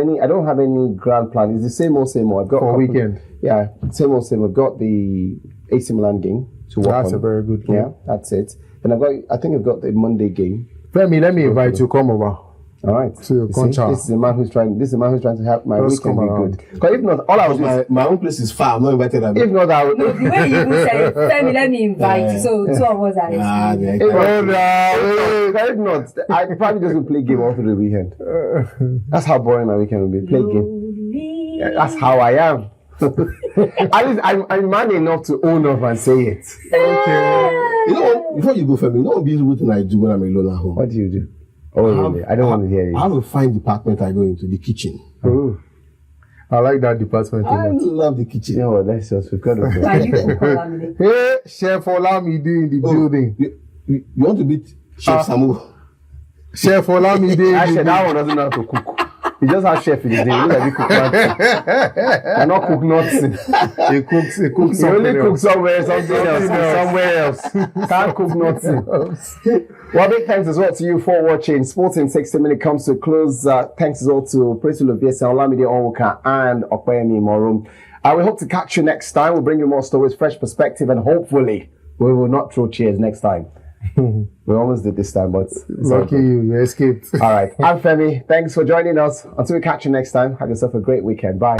any grand plan. It's the same old. I've got for weekend. Yeah, same old. I've got the AC Milan game to work on. That's a very good game. Yeah, that's it. And I think I've got the Monday game. Let me invite you. Come over. All right. So this is the man who's trying to help my weekend be good. Because if not, all I was my own place is far. I'm not invited. If not, I would. No, the way you said, let me invite. So two of us are. If not, I probably just will play game all through the weekend. That's how boring my weekend will be. Play game. Yeah, that's how I am. At least I'm man enough to own up and say it. Okay. You know what? Before you go, Femi, you know what beautiful thing I do when I'm alone at home? What do you do? Oh, really? I don't want to hear it. I have a fine department I go into, the kitchen. Oh. I like that department. I love the kitchen. You know what? Let's just forget about it. Hey, Chef Olamide in the building. You want to beat Chef Samu? Chef Olamide. Actually, that one doesn't know how to cook. He just has chef in his name. Look at he cook nothing. I not cook nothing. He cooks. He only cooks somewhere else. Can't cook nothing. Well, big thanks as well to you for watching. Sports in 60 minutes comes to a close. Thanks as well to Princewill Oviesan, Olamide Onwuka, and Opeyemi imoru. We hope to catch you next time. We'll bring you more stories, fresh perspective, and hopefully we will not throw chairs next time. We almost did this time, but Lucky you escaped. all right. I'm Femi. Thanks for joining us. Until we catch you next time, have yourself a great weekend. Bye.